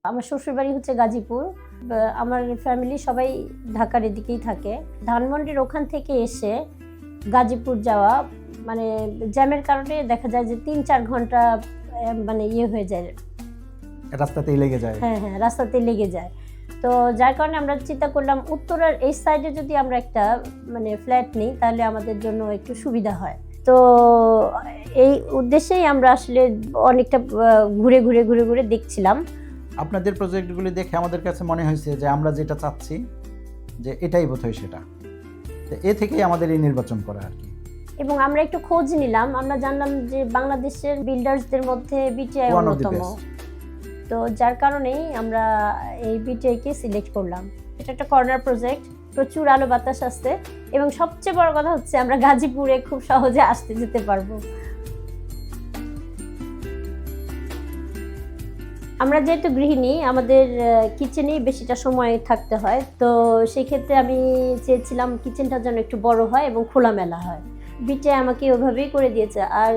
আমার শ্বশুরবাড়ি হচ্ছে গাজীপুর। আমার ফ্যামিলি সবাই ঢাকার এদিকেই থাকে। ধানমন্ডির ওখান থেকে এসে গাজীপুর যাওয়া মানে জ্যামের কারণে দেখা যায় যে ৩-৪ ঘন্টা মানে হয়ে যায়, রাস্তাতেই লেগে যায়। হ্যাঁ, রাস্তাতে লেগে যায়। তো যার কারণে আমরা চিন্তা করলাম উত্তরার এই সাইডে যদি আমরা একটা মানে ফ্ল্যাট নিই তাহলে আমাদের জন্য একটু সুবিধা হয়। তো এই উদ্দেশ্যেই আমরা আসলে অনেকটা ঘুরে ঘুরে দেখছিলাম। আপনাদের প্রজেক্টগুলি দেখে আমাদের কাছে মনে হয়েছে যে আমরা যেটা চাচ্ছি যে এটাই বোধহয় সেটা। তো এ থেকেই আমাদের এই নির্বাচন করা আর কি। এবং আমরা একটু খোঁজ নিলাম, আমরা জানলাম যে বাংলাদেশের বিল্ডার্সদের মধ্যে বিটিআই One of the অন্যতম। best. তো যার কারণেই আমরা এই বিটিআইকে সিলেক্ট করলাম। এটা একটা কর্নার প্রজেক্ট, প্রচুর আলো বাতাস আছে এবং সবচেয়ে বড় কথা হচ্ছে আমরা গাজীপুরে খুব সহজে আসতে যেতে পারবো। আমরা যেহেতু গৃহিণী, আমাদের কিচেনেই বেশিটা সময় থাকতে হয়। তো সেই ক্ষেত্রে আমি চেয়েছিলাম কিচেনটা যেন একটু বড় হয় এবং খোলামেলা হয়। বিটিআই আমাকে ওভাবেই করে দিয়েছে। আর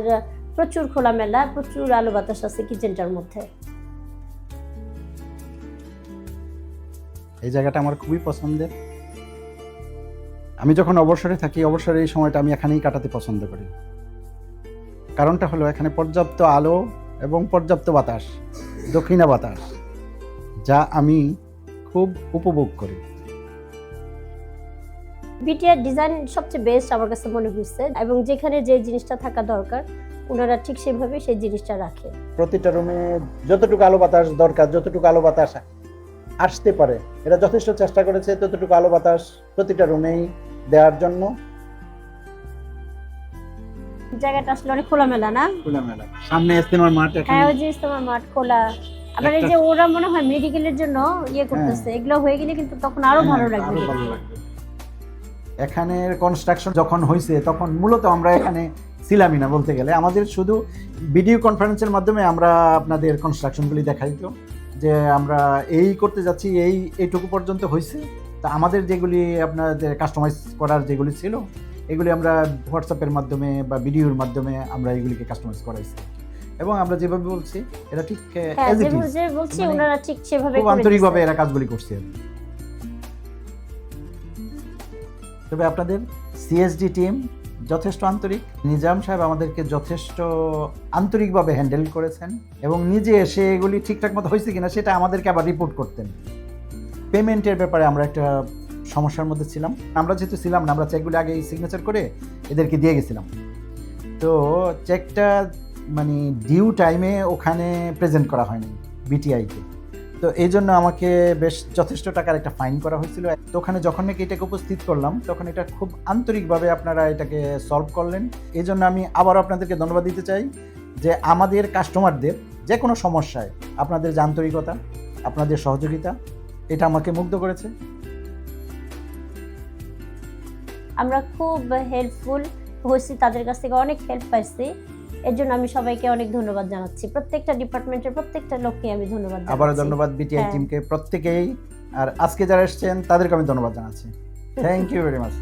প্রচুর খোলামেলা, প্রচুর আলো বাতাস আছে কিচেনটার মধ্যে। এই জায়গাটা আমার খুবই পছন্দের। আমি যখন অবসরে থাকি, অবসরে এই সময়টা আমি এখানেই কাটাতে পছন্দ করি। কারণটা হলো এখানে পর্যাপ্ত আলো এবং পর্যাপ্ত বাতাস, দক্ষিণা বাতাস, যা আমি খুব উপভোগ করি। বিটিআই ডিজাইন সবচেয়ে বেস্ট আমার কাছে মনে হচ্ছে এবং যেখানে যে জিনিসটা থাকা দরকার ওনারা ঠিক সেভাবে সেই জিনিসটা রাখে। প্রতিটা রুমে যতটুকু আলো বাতাস দরকার, যতটুকু আলো বাতাস আসতে পারে, এরা যথেষ্ট চেষ্টা করেছে ততটুকু আলো বাতাস প্রতিটা রুমেই দেওয়ার জন্য। জায়গাটা আসলে অনেক খোলামেলা না? খোলামেলা, সামনে ইজতেমার মাঠ। হ্যাঁ, ওই যে ইজতেমার মাঠ খোলা। আবার এই যে ওরা মনে হয় মেডিকেলের জন্য করতেছে, এগুলো হয়ে গেলে কিন্তু তখন আরো ভালো লাগবে। এখানের কনস্ট্রাকশন যখন হয়েছে তখন মূলত আমরা এখানে ছিলামই না বলতে গেলে। আমাদের শুধু ভিডিও কনফারেন্সের মাধ্যমে আমরা আপনাদের কনস্ট্রাকশনগুলি দেখাইতো যে আমরা এই করতে যাচ্ছি, এইটুকু পর্যন্ত হয়েছে। তা আমাদের যেগুলি আপনাদের কাস্টমাইজ করার যেগুলি ছিল এগুলি আমরা হোয়াটসঅ্যাপের মাধ্যমে বা ভিডিওর মাধ্যমে আমরা এগুলিকে কাস্টমাইজ করাইছি এবং আমরা যেভাবে বলছি এটা ঠিক বলছি ওনারা ঠিক সেভাবে খুব আন্তরিকভাবে এরা কাজগুলি করছে। তবে আপনাদের সিএসডি টিম যথেষ্ট আন্তরিক। নিজাম সাহেব আমাদেরকে যথেষ্ট আন্তরিকভাবে হ্যান্ডেল করেছেন এবং নিজে এসে এগুলি ঠিকঠাক মতো হয়েছে কিনা সেটা আমাদেরকে আবার রিপোর্ট করতেন। পেমেন্টের ব্যাপারে আমরা একটা সমস্যার মধ্যে ছিলাম। আমরা যেহেতু ছিলাম না, আমরা চেকগুলি আগে সিগনেচার করে এদেরকে দিয়ে গেছিলাম। তো চেকটা মানে ডিউ টাইমে ওখানে প্রেজেন্ট করা হয়নি বিটিআইতে। তো এই জন্য আমাকে বেশ যথেষ্ট টাকার একটা ফাইন করা হয়েছিল। তো ওখানে যখন নাকি এটাকে উপস্থিত করলাম তখন এটা খুব আন্তরিকভাবে আপনারা এটাকে সলভ করলেন। এই জন্য আমি আবারও আপনাদেরকে ধন্যবাদ দিতে চাই যে আমাদের কাস্টমারদের যে কোনো সমস্যায় আপনাদের যে আন্তরিকতা, আপনাদের সহযোগিতা, এটা আমাকে মুগ্ধ করেছে। আমরা খুব হেল্পফুল হয়েছি, তাদের কাছ থেকে অনেক হেল্প পাইছি। এর জন্য আমি সবাইকে অনেক ধন্যবাদ জানাচ্ছি। প্রত্যেকটা ডিপার্টমেন্টের প্রত্যেকটা লোককে আমি ধন্যবাদ জানাচ্ছি। আবারও ধন্যবাদ বিটিআই টিমকে প্রত্যেকেই। আর আজকে যারা এসেছেন তাদেরকে আমি ধন্যবাদ জানাচ্ছি। Thank you very much.